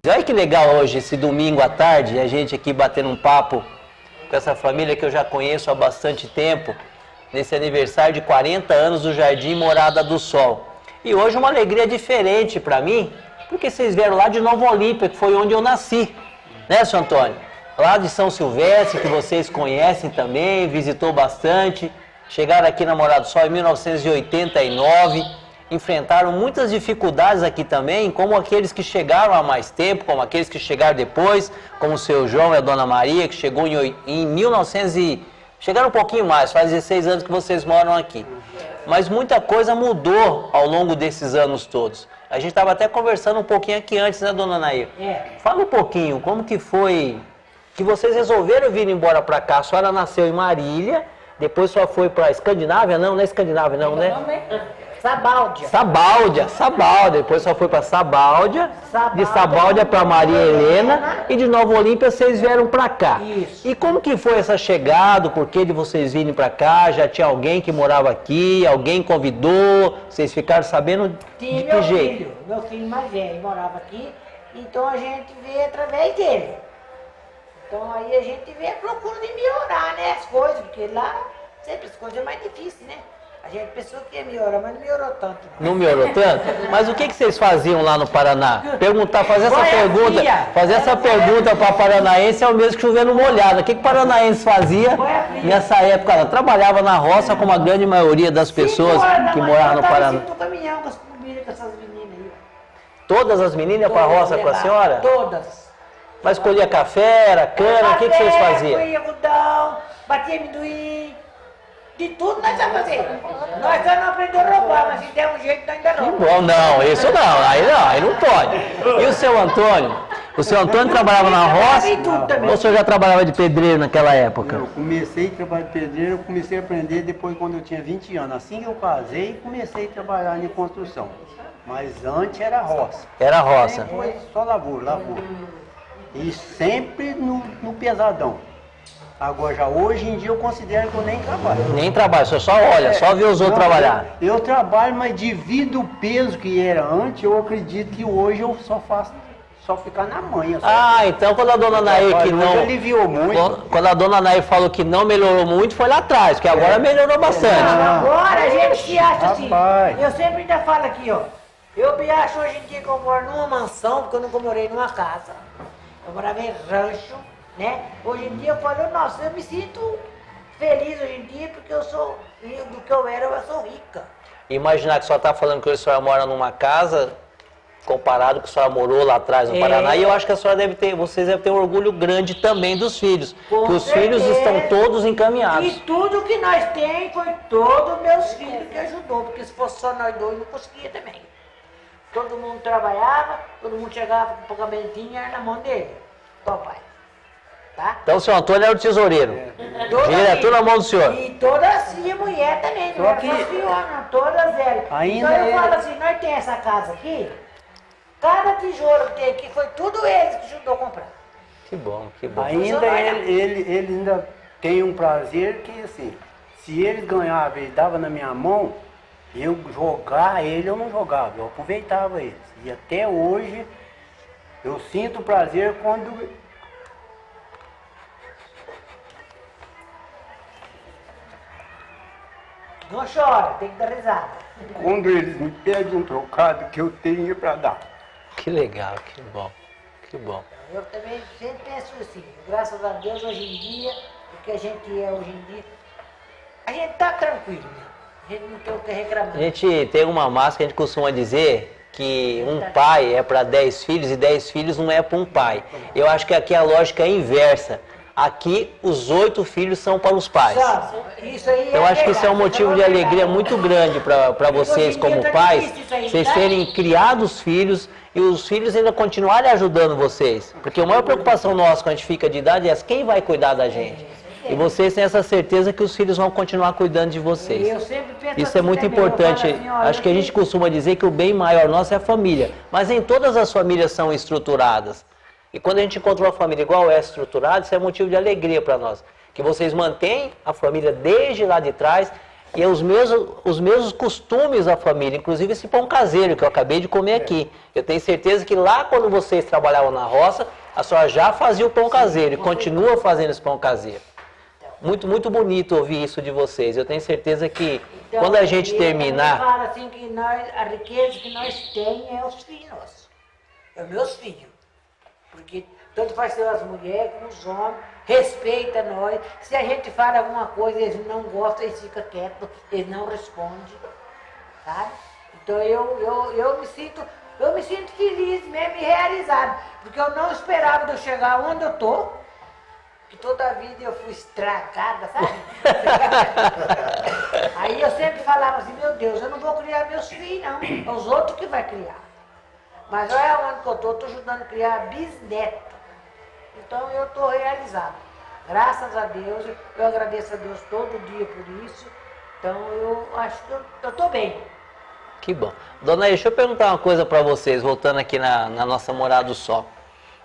Olha que legal hoje, esse domingo à tarde, a gente aqui batendo um papo com essa família que eu já conheço há bastante tempo, nesse aniversário de 40 anos do Jardim Morada do Sol. E hoje uma alegria diferente para mim, porque vocês vieram lá de Nova Olímpia, que foi onde eu nasci, né, seu Antônio? Lá de São Silvestre, que vocês conhecem também, visitou bastante. Chegaram aqui na Morada do Sol em 1989, enfrentaram muitas dificuldades aqui também, como aqueles que chegaram há mais tempo, como aqueles que chegaram depois, como o seu João e a Dona Maria, que chegou em 1900 e... Chegaram um pouquinho mais, faz 16 anos que vocês moram aqui. Mas muita coisa mudou ao longo desses anos todos. A gente estava até conversando um pouquinho aqui antes, né, Dona Nair? Fala um pouquinho, como que foi que vocês resolveram vir embora para cá? A senhora nasceu em Marília, depois só foi para Escandinávia? Não é Escandinávia não, né? Sabáudia. Depois só foi para Sabáudia, de Sabáudia para Maria Helena e de Nova Olímpia vocês vieram para cá. Isso. E como que foi essa chegada? Por que de vocês virem para cá? Já tinha alguém que morava aqui? Alguém convidou? Vocês ficaram sabendo de que jeito? Meu filho mais velho morava aqui, então a gente veio através dele. Então aí a gente veio à procura de melhorar, né, as coisas, porque lá sempre as coisas é mais difíceis, né? A gente pensou que ia melhorar, mas não melhorou tanto. Não melhorou tanto? Mas o que vocês faziam lá no Paraná? Fazer essa pergunta para paranaense é o mesmo que chover no molhado. O que o paranaense fazia nessa época? Ela trabalhava na roça, como a grande maioria das pessoas que moravam no Paraná. Eu caminhão com essas meninas aí. Todas as meninas iam para a roça com a senhora? Todas. Mas colhia café, era cana, o que vocês faziam? Colhia algodão, batia amendoim. De tudo nós vamos fazer. Nós só não aprendemos a roubar, mas se der um jeito nós ainda roubamos. Bom, não, isso não, aí não pode. E o seu Antônio? O seu Antônio trabalhava na roça? Ou o senhor já trabalhava de pedreiro naquela época? Eu comecei a trabalhar de pedreiro, eu comecei a aprender depois quando eu tinha 20 anos. Assim que eu casei, comecei a trabalhar em construção. Mas antes era roça. Era roça. Sempre foi só lavoura. E sempre no pesadão. Agora já hoje em dia eu considero que eu nem trabalho. Nem trabalho, só olha, só vê os outros trabalhar. Eu trabalho, mas devido ao peso que era antes, eu acredito que hoje eu só ficar na manha. Então quando a Dona Nair que não... aliviou muito. Quando a Dona Nair falou que não melhorou muito, foi lá atrás, porque agora melhorou bastante. Agora a gente se acha assim. Rapaz. Eu sempre ainda falo aqui, ó. Eu me acho hoje em dia que eu moro numa mansão, porque eu nunca morei numa casa. Eu morava em rancho, né? Hoje em dia eu falo, nossa, eu me sinto feliz hoje em dia porque eu sou, do que eu era, eu sou rica. Imaginar que só está falando que a senhora mora numa casa, comparado com que a senhora morou lá atrás no Paraná, e eu acho que a senhora vocês devem ter um orgulho grande também dos filhos, Com que os certeza. filhos estão todos encaminhados. E tudo que nós temos foi todos meus filhos que ajudou, porque se fosse só nós dois, não conseguia também. Todo mundo trabalhava, todo mundo chegava com o pagamentinho, era na mão dele. Então, pai. Tá? Então o seu Antônio era o tesoureiro. Dinheiro tudo na mão do senhor. E todas minha mulher também, não Só era que- só as filhonas, não, todas elas. Ainda então eu ele- falo assim, nós temos essa casa aqui, cada tijolo que tem aqui foi tudo eles que ajudou a comprar. Que bom, que bom. Ainda ele ainda tem um prazer que assim, se ele ganhava e dava na minha mão, eu jogar ele eu não jogava, eu aproveitava ele. E até hoje eu sinto prazer quando Não chora, tem que dar risada. eles me pedem um trocado que eu tenho para dar. Que legal, que bom, que bom. Eu também sempre penso assim, graças a Deus hoje em dia, o que a gente é hoje em dia, a gente tá tranquilo, né? A gente não tem o que reclamar. A gente tem uma máxima que a gente costuma dizer que um pai é para 10 filhos e 10 filhos não é para um pai. Eu acho que aqui a lógica é inversa. Aqui os 8 filhos são para os pais. Isso aí Eu acho que isso é um motivo de alegria muito grande para vocês como pais, vocês terem criado os filhos e os filhos ainda continuarem ajudando vocês. Porque a maior preocupação nossa quando a gente fica de idade é quem vai cuidar da gente. E vocês têm essa certeza que os filhos vão continuar cuidando de vocês. Eu sempre penso Isso é assim muito também, eu importante. falo assim, olha, Acho que a gente costuma dizer que o bem maior nosso é a família. Mas nem todas as famílias são estruturadas. E quando a gente encontra uma família igual essa estruturada, isso é motivo de alegria para nós. Que vocês mantêm a família desde lá de trás, E é os mesmos costumes da família, inclusive esse pão caseiro que eu acabei de comer aqui. Eu tenho certeza que lá quando vocês trabalhavam na roça, a senhora já fazia o pão caseiro e continua fazendo esse pão caseiro. Muito, muito bonito ouvir isso de vocês. Eu tenho certeza que Então, quando a gente ele terminar... fala assim que a riqueza que nós temos é os filhos nossos. É os meus filhos. Porque tanto faz ser as mulheres como os homens, respeita nós. Se a gente fala alguma coisa, eles não gostam, eles ficam quietos, eles não respondem. Sabe? Então eu me sinto feliz mesmo e realizado. Porque eu não esperava de eu chegar onde eu estou. Que toda a vida eu fui estragada, sabe? Aí eu sempre falava assim, meu Deus, eu não vou criar meus filhos, não. É os outros que vai criar. Mas olha onde que eu estou ajudando a criar bisneto. Então eu estou realizado. Graças a Deus, eu agradeço a Deus todo dia por isso. Então eu acho que eu estou bem. Que bom. Dona, deixa eu perguntar uma coisa para vocês, voltando aqui na nossa Morada do Sol.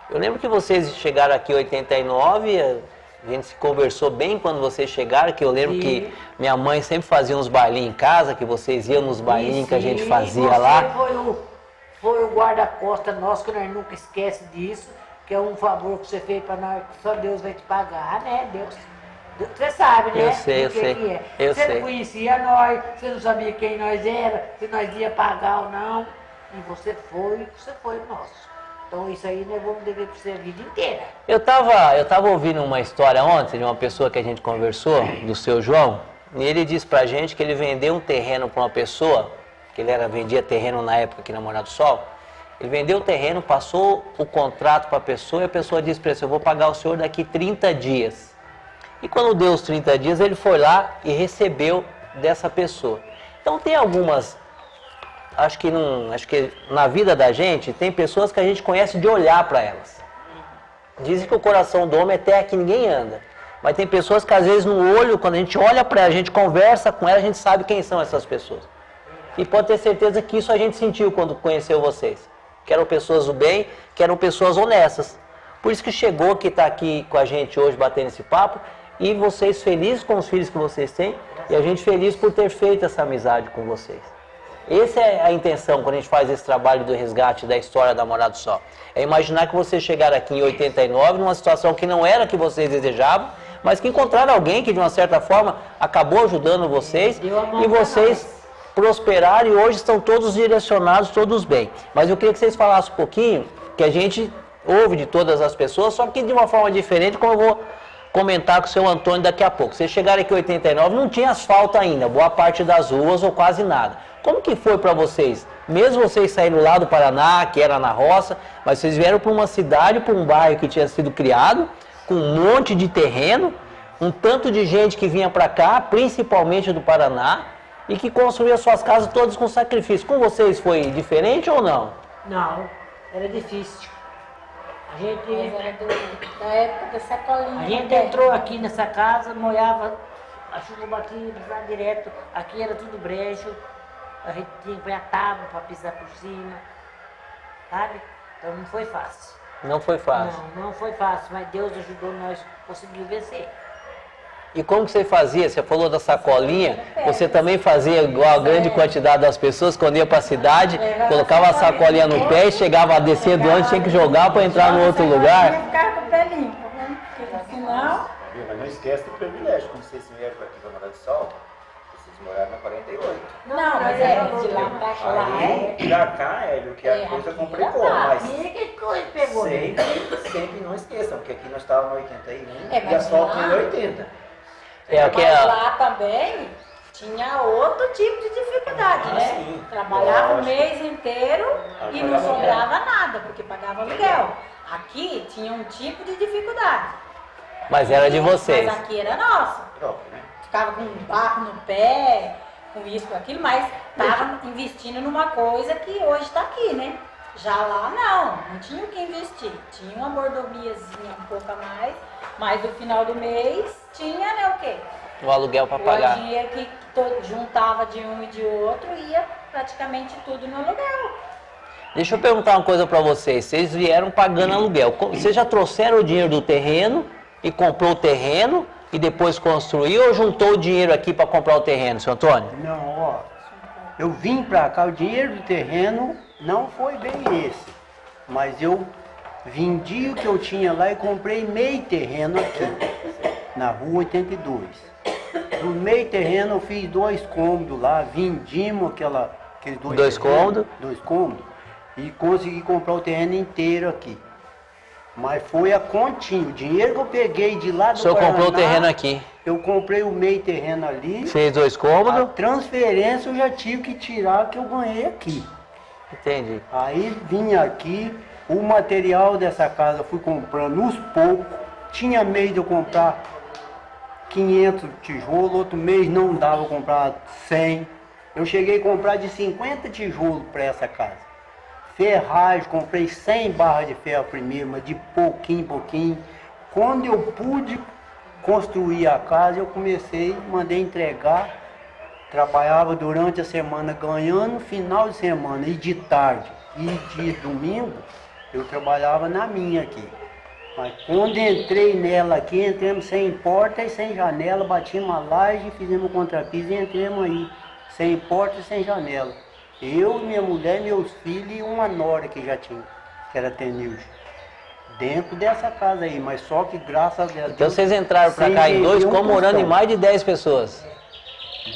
Eu lembro que vocês chegaram aqui em 89, a gente se conversou bem quando vocês chegaram, que eu lembro que minha mãe sempre fazia uns bailinhos em casa, que vocês iam nos bailinhos que a gente fazia lá. Foi o guarda-costa nosso, que nós nunca esquece disso, que é um favor que você fez para nós, que só Deus vai te pagar, né? Deus, você sabe, né? Eu sei, eu sei. Que é. Eu Você sei. não conhecia nós, você não sabia quem nós era, se nós ia pagar ou não. E você foi o nosso. Então isso aí nós vamos dever para você a vida inteira. Eu tava ouvindo uma história ontem de uma pessoa que a gente conversou, do seu João, e ele disse pra gente que ele vendeu um terreno para uma pessoa, que ele vendia terreno na época aqui na Morada do Sol. Ele vendeu o terreno, passou o contrato para a pessoa e a pessoa disse para ele, eu vou pagar o senhor daqui 30 dias. E quando deu os 30 dias, ele foi lá e recebeu dessa pessoa. Então tem algumas... Acho que na vida da gente, tem pessoas que a gente conhece de olhar para elas. Dizem que o coração do homem é terra que ninguém anda. Mas tem pessoas que às vezes no olho, quando a gente olha para ela, a gente conversa com ela, a gente sabe quem são essas pessoas. E pode ter certeza que isso a gente sentiu quando conheceu vocês. Que eram pessoas do bem, que eram pessoas honestas. Por isso que chegou que está aqui com a gente hoje batendo esse papo. E vocês felizes com os filhos que vocês têm. E a gente feliz por ter feito essa amizade com vocês. Essa é a intenção quando a gente faz esse trabalho do resgate da história da Morada do Sol. É imaginar que vocês chegaram aqui em 89, numa situação que não era a que vocês desejavam, mas que encontraram alguém que de uma certa forma acabou ajudando vocês e vocês prosperaram e hoje estão todos direcionados, todos bem. Mas eu queria que vocês falassem um pouquinho, que a gente ouve de todas as pessoas, só que de uma forma diferente, como eu vou comentar com o seu Antônio daqui a pouco. Vocês chegaram aqui em 89, não tinha asfalto ainda, boa parte das ruas ou quase nada. Como que foi para vocês? Mesmo vocês saindo lá do Paraná, que era na roça, mas vocês vieram para uma cidade, para um bairro que tinha sido criado, com um monte de terreno, um tanto de gente que vinha para cá, principalmente do Paraná, e que construía suas casas todas com sacrifício. Com vocês foi diferente ou não? Não, era difícil. A gente, Da época da sacolinha. a gente entrou aqui nessa casa, molhava, a chuva batia lá direto, aqui era tudo brejo, a gente tinha que pôr a tábua para pisar por cima, sabe? Então não foi fácil. Não foi fácil. Não foi fácil, mas Deus ajudou nós a conseguir vencer. E como que você fazia? Você falou da sacolinha, você também fazia igual a grande quantidade das pessoas, quando ia para a cidade, colocava a sacolinha no pé e chegava a descer do ônibus, tinha que jogar para entrar no outro lugar? Ficar com o pé limpo, né? Porque senão... Mas não esquece do privilégio, quando vocês vieram aqui para Morada do Sol, vocês moraram na 48. Não, mas é de lá pra cá. Aí, pra cá, Hélio, que a coisa complicou, mas Que coisa pegou, né? sempre não esqueçam, porque aqui nós estávamos em 81 É, mas e asfalto lá- em 80. Mas lá também tinha outro tipo de dificuldade, né? Sim, Trabalhava o lógico. mês inteiro e não pagava sobrava nada, porque pagava aluguel. Aqui tinha um tipo de dificuldade. Mas era de vocês. Mas aqui era nosso. Próprio, né? Ficava com barro no pé, com isso, com aquilo, mas estava investindo numa coisa que hoje está aqui, né? Já lá não tinha o que investir. Tinha uma mordomiazinha um pouco a mais, mas no final do mês tinha, né, o quê? O aluguel para O pagar. dinheiro que juntava de um e de outro ia praticamente tudo no aluguel. Deixa eu perguntar uma coisa para vocês. Vocês vieram pagando aluguel. Vocês já trouxeram o dinheiro do terreno e comprou o terreno? e depois construiu ou juntou o dinheiro aqui para comprar o terreno, seu Antônio? Não, ó, eu vim pra cá, o dinheiro do terreno não foi bem esse, mas eu vendi o que eu tinha lá e comprei meio terreno aqui, na rua 82. No meio terreno eu fiz 2 cômodos lá, vendimos aqueles Dois cômodos? 2 cômodos, e consegui comprar o terreno inteiro aqui. Mas foi a continha, o dinheiro que eu peguei de lá do O senhor Paraná, comprou o terreno aqui, eu comprei o meio terreno ali. fez 2 A cômodos? transferência eu já tive que tirar que eu ganhei aqui. Entendi. Aí vim aqui, o material dessa casa eu fui comprando uns poucos. Tinha mês de eu comprar 500 tijolos, outro mês não dava eu comprar 100. Eu cheguei a comprar de 50 tijolos para essa casa. Ferragem, comprei 100 barras de ferro primeiro, mas de pouquinho em pouquinho. Quando eu pude construir a casa, eu comecei, mandei entregar. Trabalhava durante a semana ganhando, final de semana e de tarde e de domingo, eu trabalhava na minha aqui. Mas quando entrei nela aqui, entramos sem porta e sem janela, batimos a laje, fizemos o contrapiso e entramos aí, sem porta e sem janela. Eu, minha mulher, meus filhos e uma nora que já tinha, que era Tenilde. Dentro dessa casa aí, mas só que graças a Deus... Então vocês entraram para sem cá em 2 perder um cômodos morando em tostão. mais de 10 pessoas.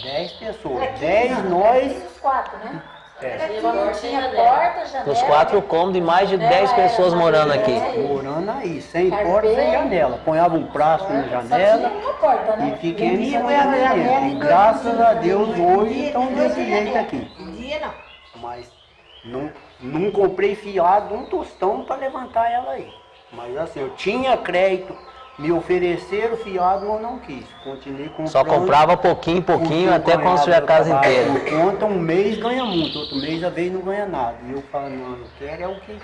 10 pessoas, 10 nós... Os 4, né? É. Não tinha porta, janela. Nos 4 cômodos e mais de 10 pessoas morando aqui. Morando aí, sem porta, sem janela. Ponhava um prato na janela Uma porta, né? e fiquei em cima da janela. E graças a Deus hoje estão desse jeito aqui. Dia não. Mas não comprei fiado um tostão para levantar ela aí. Mas assim, eu tinha crédito, me ofereceram fiado, mas eu não quis. Continuei comprando. Só comprava pouquinho em porque pouquinho eu até ganhava, construir a eu casa trabalho inteira. por conta, um mês ganha muito, outro mês a vez não ganha nada. E eu falo, não, eu quero é o que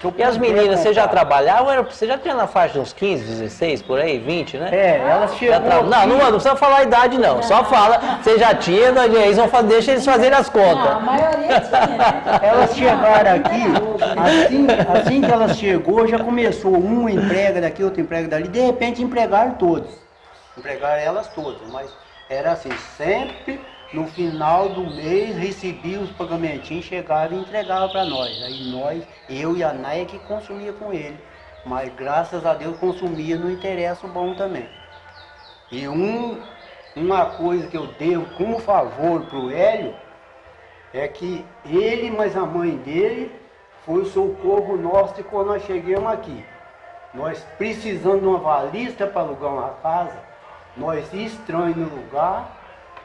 eu E as puder meninas, você já comprar. trabalhava? Você já tinha na faixa de uns 15, 16, por aí, 20, né? É, elas Já chegou tra... Não, não precisa falar a idade não, só fala, você já tinha, eles vão fazer, deixa eles fazerem as A contas. maioria tinha, né? Elas chegaram aqui, assim que elas chegou, já começou, um emprega daqui, outro emprega dali, de repente empregaram todos. Empregaram elas todas, mas era assim, sempre no final do mês recebia os pagamentinhos, chegava e entregava para nós. Aí nós, eu e a Naia que consumia com ele, mas graças a Deus consumia no interesse bom também. E uma coisa que eu devo como favor para o Hélio, é que ele, mas a mãe dele, foi o socorro nosso de quando nós chegamos aqui. Nós precisando de uma valista para alugar uma casa, nós estranhos no lugar,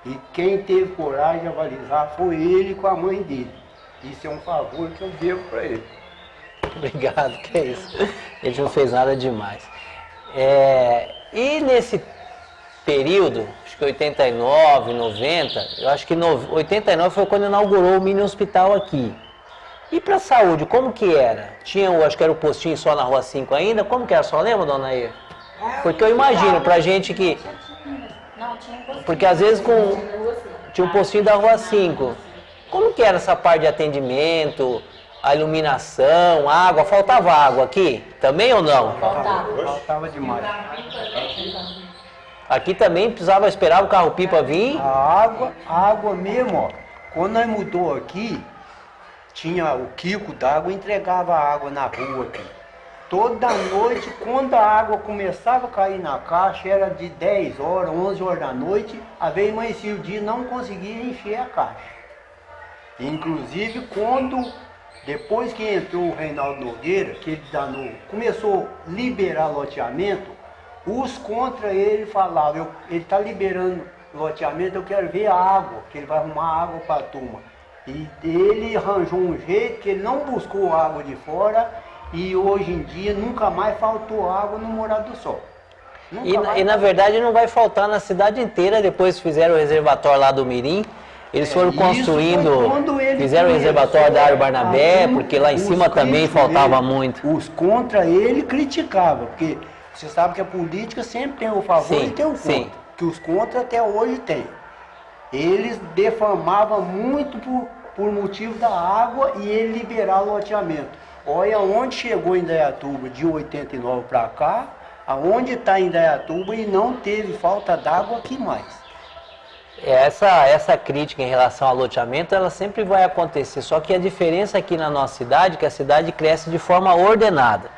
e quem teve coragem de avalizar foi ele com a mãe dele. Isso é um favor que eu devo para ele. Obrigado, que é isso. Ele não fez nada demais. E nesse período, acho que 89, 90, eu acho que 89 foi quando inaugurou o mini hospital aqui. E para a saúde, como que era? Tinha, acho que era o postinho só na Rua 5 ainda? Como que era? Só lembra, dona Air? Porque eu imagino, pra gente que... Não, tinha um postinho. Porque às vezes tinha um postinho da Rua 5. Como que era essa parte de atendimento, a iluminação, água? Faltava água aqui? Também ou não? Faltava demais. Aqui também precisava esperar o carro-pipa vir? A água mesmo, ó. Quando nós mudou aqui, tinha o Kiko d'água e entregava a água na rua aqui. Toda noite, quando a água começava a cair na caixa, era de 10 horas, 11 horas da noite, a vez amanhecia o dia não conseguia encher a caixa. Inclusive, depois que entrou o Reinaldo Nogueira, que ele começou a liberar loteamento, os contra ele falavam, ele está liberando loteamento, eu quero ver a água, que ele vai arrumar água para a turma. E ele arranjou um jeito que ele não buscou água de fora, e hoje em dia nunca mais faltou água no Morado do Sol. E na verdade não vai faltar na cidade inteira, depois fizeram o reservatório lá do Mirim, eles foram construindo, fizeram o reservatório da Área Barnabé, porque lá em cima também faltava muito. Os contra ele criticavam, porque você sabe que a política sempre tem o favor Sim, e tem o contra, sim. que os contra até hoje tem. Eles defamavam muito por motivo da água e ele liberar o loteamento. Olha onde chegou em Indaiatuba de 89 para cá, aonde está em Indaiatuba e não teve falta d'água aqui mais. Essa crítica em relação ao loteamento, ela sempre vai acontecer, só que a diferença aqui na nossa cidade é que a cidade cresce de forma ordenada.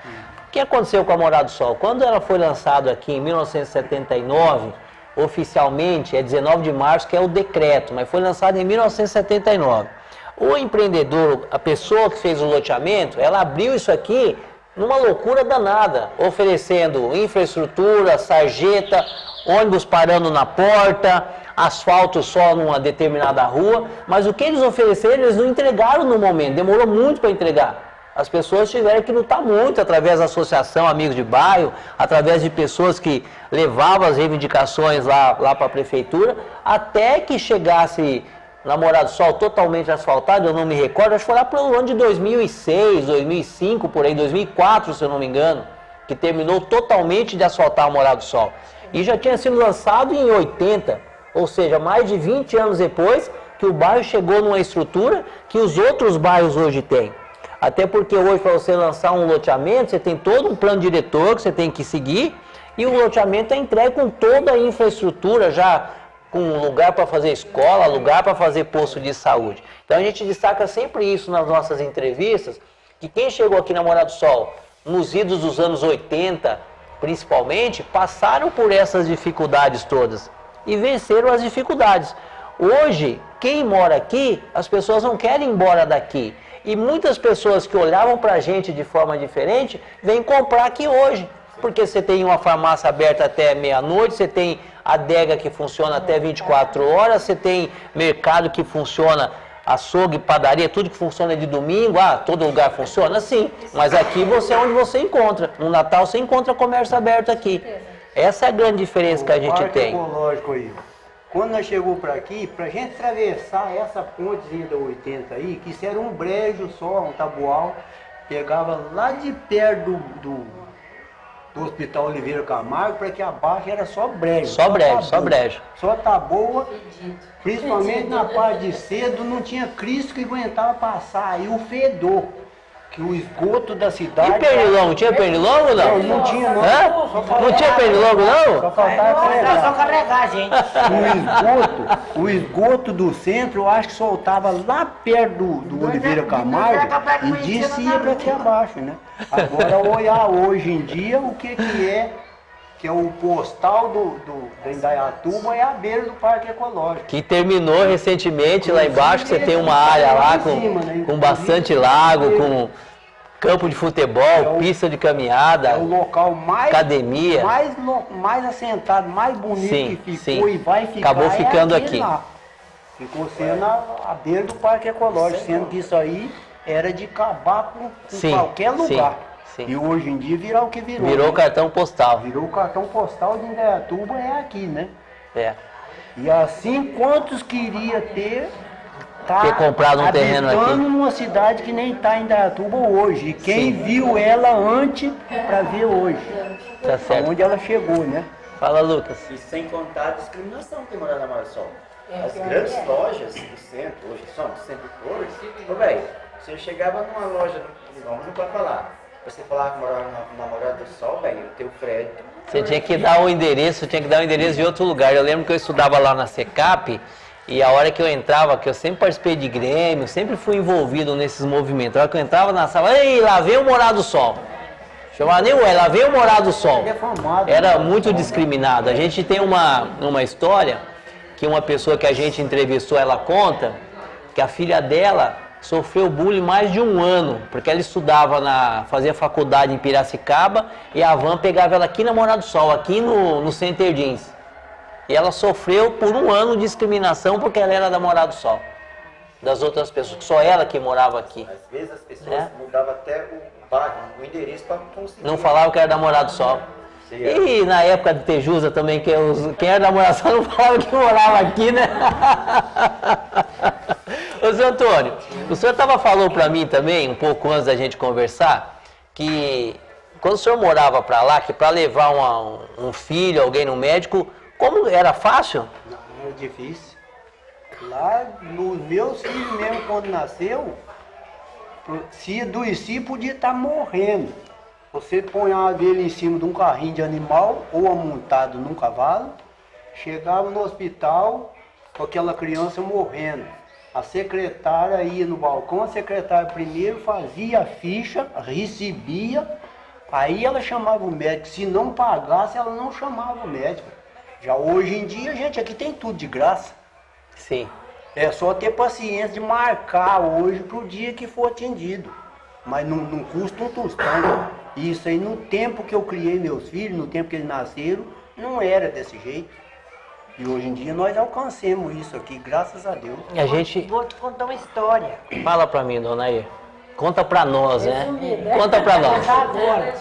O que aconteceu com a Morada do Sol? Quando ela foi lançada aqui em 1979, oficialmente é 19 de março, que é o decreto, mas foi lançado em 1979. O empreendedor, a pessoa que fez o loteamento, ela abriu isso aqui numa loucura danada, oferecendo infraestrutura, sarjeta, ônibus parando na porta, asfalto só numa determinada rua, mas o que eles ofereceram, eles não entregaram no momento, demorou muito para entregar. As pessoas tiveram que lutar muito através da associação Amigos de Bairro, através de pessoas que levavam as reivindicações lá para a prefeitura, até que chegasse na Morada do Sol totalmente asfaltado, eu não me recordo, acho que foi lá para o ano de 2006, 2005, por aí, 2004, se eu não me engano, que terminou totalmente de asfaltar a Morada do Sol. E já tinha sido lançado em 80, ou seja, mais de 20 anos depois que o bairro chegou numa estrutura que os outros bairros hoje têm. Até porque hoje, para você lançar um loteamento, você tem todo um plano diretor que você tem que seguir, e o loteamento é entregue com toda a infraestrutura, já com lugar para fazer escola, lugar para fazer posto de saúde. Então a gente destaca sempre isso nas nossas entrevistas, que quem chegou aqui na Morada do Sol, nos idos dos anos 80, principalmente, passaram por essas dificuldades todas e venceram as dificuldades. Hoje, quem mora aqui, as pessoas não querem ir embora daqui. E muitas pessoas que olhavam para a gente de forma diferente, vêm comprar aqui hoje. Porque você tem uma farmácia aberta até meia-noite, você tem a adega que funciona até 24 horas, você tem mercado que funciona, açougue, padaria, tudo que funciona de domingo. Ah, todo lugar funciona? Sim, mas aqui você é onde você encontra. No Natal você encontra comércio aberto aqui. Essa é a grande diferença que a gente tem. Ecológico aí. Quando nós chegamos para aqui, para a gente atravessar essa pontezinha da 80 aí, que isso era um brejo só, um tabual, pegava lá de perto do Hospital Oliveira Camargo, para que abaixo era só brejo. Só brejo, só brejo. Só taboa, principalmente na parte de cedo, não tinha Cristo que aguentava passar, aí o fedor. Que o esgoto da cidade... E pernilongo? Tinha pernilongo ou não? Não tinha não. Não tinha pernilongo não? Só faltava Era só carregar, gente. o esgoto do centro, eu acho que soltava lá perto do Oliveira Camargo e descia para aqui abaixo, né? Agora, olhar hoje em dia, o que é o postal da Indaiatuba, é a beira do Parque Ecológico. Que terminou recentemente lá embaixo, que você tem uma área lá com bastante lago, com campo de futebol, pista de caminhada, É o local mais, academia. mais assentado, mais bonito Sim, que ficou sim. e vai ficar. Acabou ficando aqui. Lá. Ficou sendo a beira do Parque Ecológico, sendo que isso aí era de acabar com Sim, qualquer lugar. sim, sim. E hoje em dia virou o que virou. Virou né? cartão postal. Virou o cartão postal de Indaiatuba, é aqui, né? É. E assim, quantos queria ter comprado um terreno aqui. habitando numa cidade que nem está em Indaiatuba hoje. E quem viu ela antes para ver hoje. Tá certo. Onde ela chegou, né? Fala, Lucas. E sem contar a discriminação que tem morado na Morada do Sol. As grandes lojas do centro, hoje que são do centro todo, ô velho, você chegava numa loja, não pode falar. Você falava que morava na Morada do Sol, velho, o teu prédio. Você tinha que dar o endereço, de outro lugar. Eu lembro que eu estudava lá na SECAP e a hora que eu entrava, que eu sempre participei de Grêmio, sempre fui envolvido nesses movimentos. A hora que eu entrava na sala, ei, lá vem o Morada do Sol. Chamava nem ué, lá vem o Morada do Sol. Era muito discriminado. A gente tem uma história que uma pessoa que a gente entrevistou, ela conta que a filha dela sofreu bullying mais de um ano, porque ela estudava fazia faculdade em Piracicaba e a van pegava ela aqui na Morada do Sol, aqui no Center Jeans. E ela sofreu por um ano de discriminação porque ela era da Morada do Sol. Das outras pessoas, só ela que morava aqui. Às vezes as pessoas mudavam até o bairro, o endereço para conseguir. Não falava que era da Morada do Sol. E na época de Tejusa também, quem era da Morada do Sol não falava que morava aqui, né? Ô, Zé Antônio, o senhor falou para mim também, um pouco antes da gente conversar, que quando o senhor morava para lá, que para levar um filho, alguém no médico, como era fácil? Não, era difícil. Lá, nos meus filhos mesmo, quando nasceu, se adoecia, podia estar morrendo. Você põe a abelha em cima de um carrinho de animal ou amontado num cavalo, chegava no hospital com aquela criança morrendo. A secretária ia no balcão, a secretária primeiro fazia a ficha, recebia, aí ela chamava o médico. Se não pagasse, ela não chamava o médico. Já hoje em dia, gente, aqui tem tudo de graça. Sim. É só ter paciência de marcar hoje para o dia que for atendido. Mas não custa um tostão. E isso aí, no tempo que eu criei meus filhos, no tempo que eles nasceram, não era desse jeito. E hoje em dia nós alcancemos isso aqui, graças a Deus. A gente... Vou te contar uma história. Fala pra mim, dona Air. Conta pra nós, né? Resumido, né? Conta pra nós. Contar agora.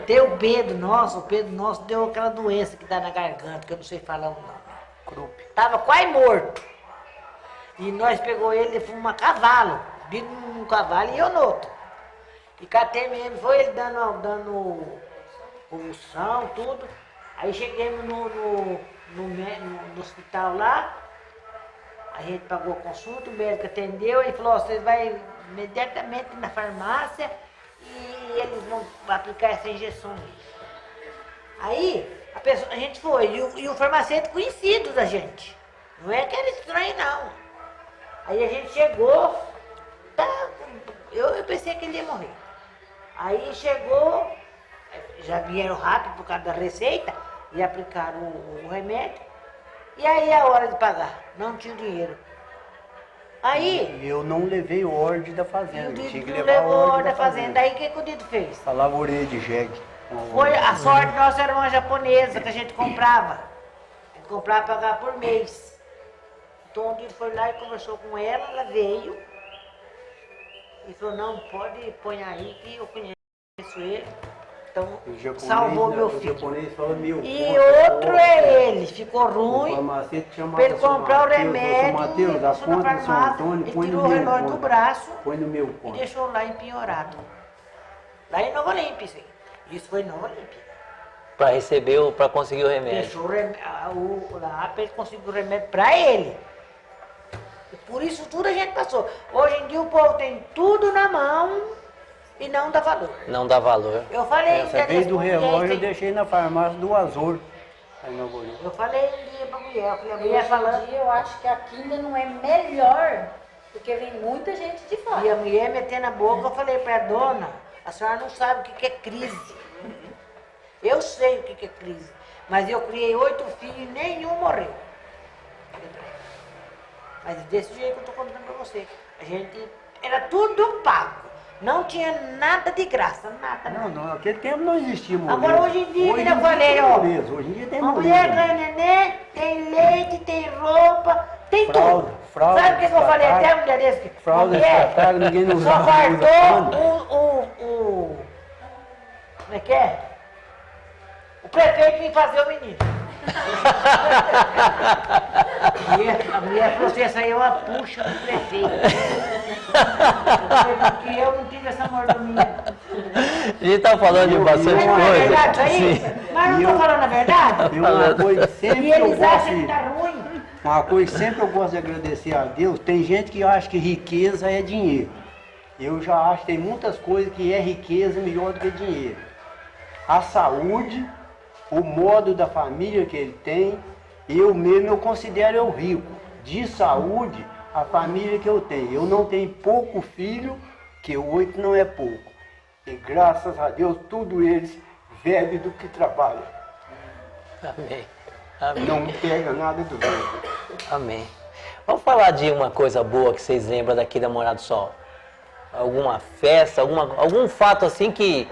Tem o Pedro nosso deu aquela doença que dá na garganta, que eu não sei falar o nome. Tava quase morto. E nós pegou ele, fomos a cavalo. Vindo num cavalo e eu no outro. E catei mesmo, foi ele dando pulsão, tudo. Aí chegamos no hospital lá, a gente pagou a consulta, o médico atendeu e falou, você vai imediatamente na farmácia e eles vão aplicar essa injeção nele. Aí a gente foi, e o farmacêutico conhecido da gente. Não é aquele estranho não. Aí a gente chegou, eu pensei que ele ia morrer. Aí chegou, já vieram rápido por causa da receita e aplicaram o remédio. E aí a hora de pagar, não tinha dinheiro. Aí... Eu não levei ordem da o fazenda, Dido tinha que não levar levou a ordem da fazenda. Aí o que o Dido fez? A lavoureira de jegue. Foi, a sorte nossa era uma japonesa que a gente comprava. A gente comprava para pagar por mês. Então o Dido foi lá e conversou com ela veio. E falou, não, pode pôr aí que eu conheço ele. Então, salvou meu filho. E outro é ele, ficou ruim. Para ele comprar o remédio, Mateus, a isso na conta do São farmácia, Antônio, ele põe tirou no o meu relógio do conta. braço Põe no meu e conta. deixou lá empenhorado. Lá em Nova Olímpia, isso aí. Isso foi em Nova Olímpia. Pra receber, pra conseguir o remédio. Deixou lá para ele conseguir o remédio para ele. E por isso tudo a gente passou. Hoje em dia o povo tem tudo na mão e não dá valor. Não dá valor. Eu falei Essa vez do relógio eu tem... deixei na farmácia do Azul. Aí não vou ir. Eu falei um dia pra mulher, eu falei, a mulher Hoje falando. em dia eu acho que aqui ainda não é melhor, porque vem muita gente de fora. E a mulher metendo a boca, eu falei pra dona, a senhora não sabe o que é crise. Eu sei o que é crise, mas eu criei 8 filhos e nenhum morreu. Mas desse jeito que eu tô contando pra você. A gente, era tudo pago. Não tinha nada de graça, nada. Não, naquele tempo não existia moleza. Agora hoje em dia, Hoje que eu em dia falei, tem ó. moleza. Hoje em dia tem Uma moleza. mulher ganha neném, tem leite, tem roupa, tem Fralda, tudo. fralda Sabe o que eu falei descartável. até um dia desse? Fralda descartável, ninguém não só usa faltou como é que é? O prefeito vir fazer o menino. A mulher falou assim, essa aí é uma puxa do prefeito. Porque eu não tive essa mordomia. A gente tá falando de bastante Mas não é verdade isso coisa. aí? Sim. Mas não tô falando a verdade? E uma coisa que sempre E eu eles gosto acham que de... tá ruim. Uma coisa que sempre eu gosto de agradecer a Deus, tem gente que acha que riqueza é dinheiro. Eu já acho que tem muitas coisas que é riqueza melhor do que dinheiro. A saúde, o modo da família que ele tem, eu mesmo eu considero eu rico. De saúde, a família que eu tenho. Eu não tenho pouco filho, que 8 não é pouco. E graças a Deus, tudo eles vivem do que trabalham. Amém. Amém. Não pega nada do outro. Amém. Vamos falar de uma coisa boa que vocês lembram daqui da Morada do Sol. Alguma festa, algum fato assim que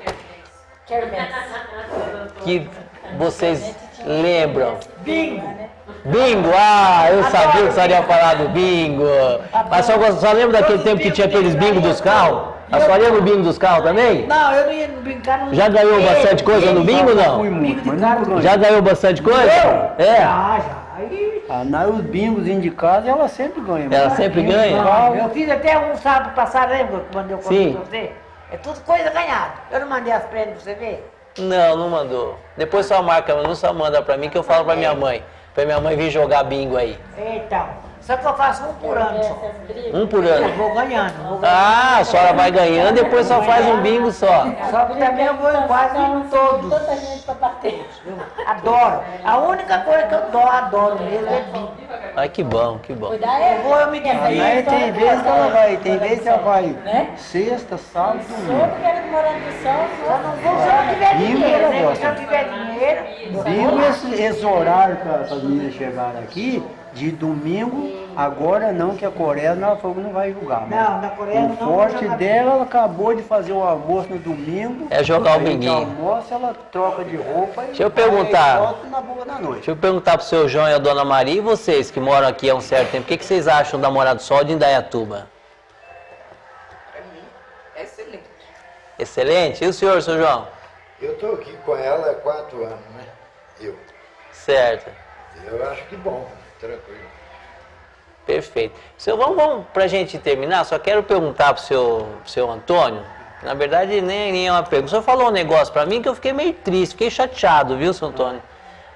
vocês lembram. Bingo! Bingo! Ah, eu sabia que você ia falar do bingo. Mas só lembra daquele tempo que tinha aqueles bingo dos carros? A senhora ia no bingo dos carros também? Não, eu não ia brincar no... Já ganhou bastante coisa no bingo, não? Fui muito, mas nunca ganhei. Já ganhou bastante coisa? É. Já. Aí, Os bingos de casa, ela sempre ganha. Ela sempre ganha? eu fiz até um sábado passado, lembra quando eu contei Sim. pra você? É tudo coisa ganhada. Eu não mandei as prendas pra você ver? Não mandou. Depois só marca, não só manda pra mim que eu falo pra minha mãe. Pra minha mãe vir jogar bingo aí. Então, Só que eu faço um por ano só. Um por Eu ano. vou ganhando. Ah, a senhora vai ganhando, depois só faz um bingo só. Só que também eu vou em quase todos. Tanta gente pra bater. Eu adoro. A única coisa que eu adoro mesmo é bingo. Ai, que bom, que bom. Cuidar Eu vou, eu me Aí divirto. tem vezes que ela vai, tem vezes que ela vai Né? sexta, sábado, Soube domingo. que era morando do sol, Eu não vou se eu não tiver Bingo dinheiro, eu né? gosto. Se eu tiver dinheiro, eu Bingo, vou lá. esse horário para as meninas chegarem aqui, de domingo, agora não, que a Coreia não vai julgar. mas Não, na Coreia o não forte vai jogar dela, ela acabou de fazer o almoço no domingo. É jogar o a gente binguinho. almoça, ela troca de roupa e Deixa eu perguntar. volta na boa da noite. Deixa eu perguntar pro seu João e a dona Maria, e vocês que moram aqui há um certo tempo, o que vocês acham da Morada do Sol de Indaiatuba? Pra mim, é excelente. Excelente. E o senhor, seu João? Eu estou aqui com ela há 4 anos, né? Certo. Eu acho que bom, tranquilo. Perfeito. Seu, vamos pra gente terminar, só quero perguntar pro seu Antônio, na verdade nem é uma pergunta, o senhor falou um negócio pra mim que eu fiquei meio triste, fiquei chateado, viu, seu Antônio?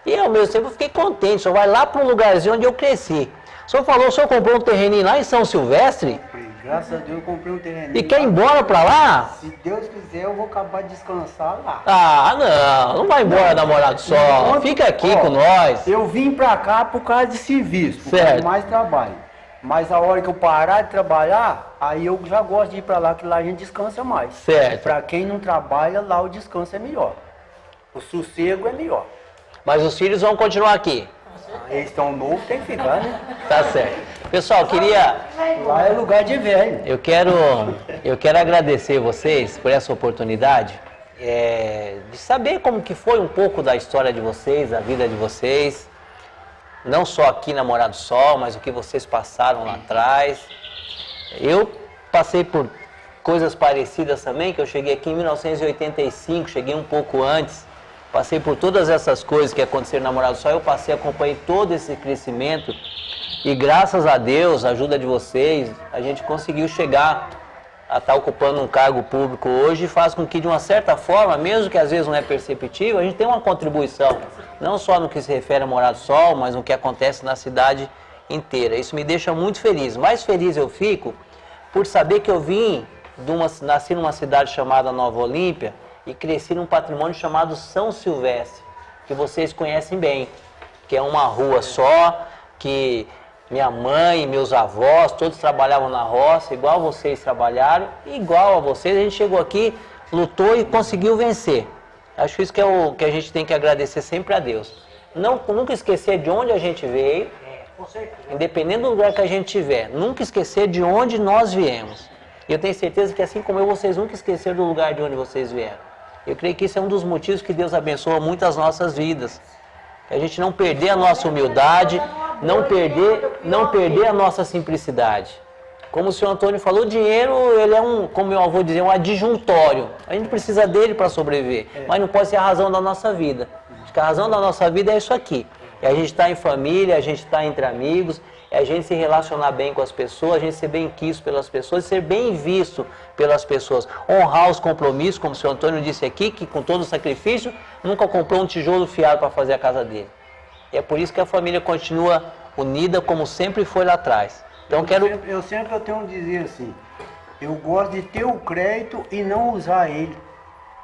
E ao mesmo tempo eu fiquei contente, o senhor vai lá para um lugarzinho onde eu cresci. O senhor falou, o senhor comprou um terreninho lá em São Silvestre Graças a Deus eu comprei um terreno. e quer ir embora pra lá? Se Deus quiser, eu vou acabar de descansar lá. Ah, não vai embora da Morada do Sol, fica aqui Ó, com nós. Eu vim pra cá por causa de serviço, por causa Certo. de mais trabalho. Mas a hora que eu parar de trabalhar, aí eu já gosto de ir pra lá, que lá a gente descansa mais. Certo. Pra quem não trabalha, lá o descanso é melhor. O sossego é melhor. Mas os filhos vão continuar aqui, Eles estão novos, tem que ficar, né? tá certo. Pessoal, queria... Lá é lugar de velho. Eu quero agradecer vocês por essa oportunidade de saber como que foi um pouco da história de vocês, da vida de vocês, não só aqui na Morada do Sol, mas o que vocês passaram lá atrás. Eu passei por coisas parecidas também, que eu cheguei aqui em 1985, cheguei um pouco antes, passei por todas essas coisas que aconteceram na Morada do Sol, eu acompanhei todo esse crescimento. E graças a Deus, a ajuda de vocês, a gente conseguiu chegar a estar ocupando um cargo público hoje e faz com que, de uma certa forma, mesmo que às vezes não é perceptível, a gente tem uma contribuição, não só no que se refere a Morada do Sol, mas no que acontece na cidade inteira. Isso me deixa muito feliz. Mais feliz eu fico por saber que eu nasci numa cidade chamada Nova Olímpia e cresci num patrimônio chamado São Silvestre, que vocês conhecem bem, que é uma rua só, que minha mãe, meus avós, todos trabalhavam na roça, igual vocês trabalharam, igual a vocês. A gente chegou aqui, lutou e conseguiu vencer. Acho isso que é o que a gente tem que agradecer sempre a Deus. Nunca esquecer de onde a gente veio, Com certeza. independente do lugar que a gente estiver, nunca esquecer de onde nós viemos. E eu tenho certeza que assim como eu, vocês nunca esqueceram do lugar de onde vocês vieram. Eu creio que isso é um dos motivos que Deus abençoa muito as nossas vidas. A gente não perder a nossa humildade, não perder a nossa simplicidade. Como o senhor Antônio falou, o dinheiro, ele é como meu avô dizia, um adjuntório. A gente precisa dele para sobreviver, mas não pode ser a razão da nossa vida. Acho que a razão da nossa vida é isso aqui. É a gente estar em família, a gente estar entre amigos, é a gente se relacionar bem com as pessoas, a gente ser bem quisto pelas pessoas, ser bem visto pelas pessoas. Honrar os compromissos, como o senhor Antônio disse aqui, que com todo o sacrifício, nunca comprou um tijolo fiado para fazer a casa dele. E é por isso que a família continua unida como sempre foi lá atrás. Então Eu sempre tenho um dizer assim, eu gosto de ter o crédito e não usar ele.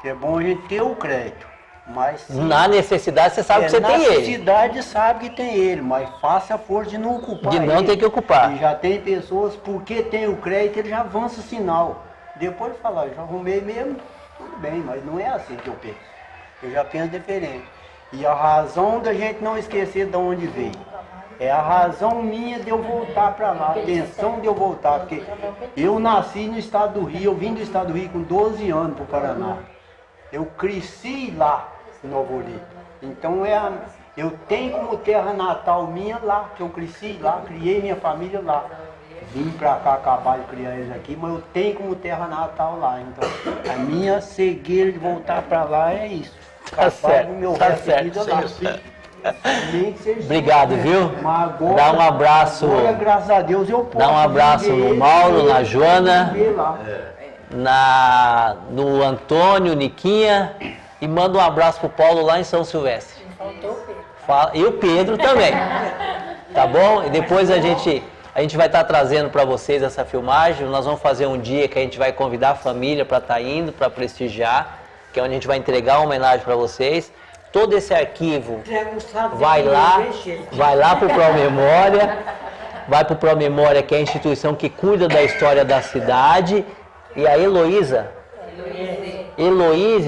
Que é bom a gente ter o crédito, mas na necessidade você sabe que você na tem ele. necessidade sabe que tem ele, mas faça a força de não ocupar De não ele. ter que ocupar. E já tem pessoas, porque tem o crédito, ele já avança o sinal. Depois de falar, já arrumei mesmo, tudo bem, mas não é assim que eu penso. Eu já penso diferente. E a razão da gente não esquecer de onde veio. É a razão minha de eu voltar para lá, a intenção de eu voltar, porque eu nasci no estado do Rio, eu vim do estado do Rio com 12 anos para o Paraná. Eu cresci lá, em Nova Olímpia. Então eu tenho como terra natal minha lá, que eu cresci lá, criei minha família lá. Vim para cá acabar de criar eles aqui, mas eu tenho como terra natal lá. Então a minha cegueira de voltar para lá é isso. Tá certo, meu tá resto de certo. vida lá. Nem que seja Obrigado, isso, viu? Mas agora, Dá um abraço. Agora, graças a Deus, eu posso. Dá um abraço viver no ele, Mauro, na viver Joana. viver lá. No Antônio, Niquinha, e manda um abraço pro Paulo lá em São Silvestre. Faltou o Pedro. E o Pedro também. Tá bom? E depois a gente A gente vai estar trazendo para vocês essa filmagem. Nós vamos fazer um dia que a gente vai convidar a família para estar indo, para prestigiar, que é onde a gente vai entregar uma homenagem para vocês. Todo esse arquivo vai lá para o Promemória, vai para o Promemória, que é a instituição que cuida da história da cidade. E a Heloíse,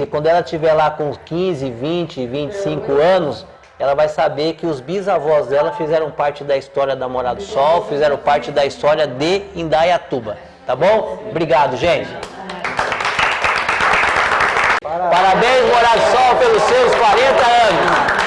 quando ela estiver lá com 15, 20, 25 anos, ela vai saber que os bisavós dela fizeram parte da história da Morada do Sol, fizeram parte da história de Indaiatuba. Tá bom? Obrigado, gente. Parabéns, Morada do Sol, pelos seus 40 anos.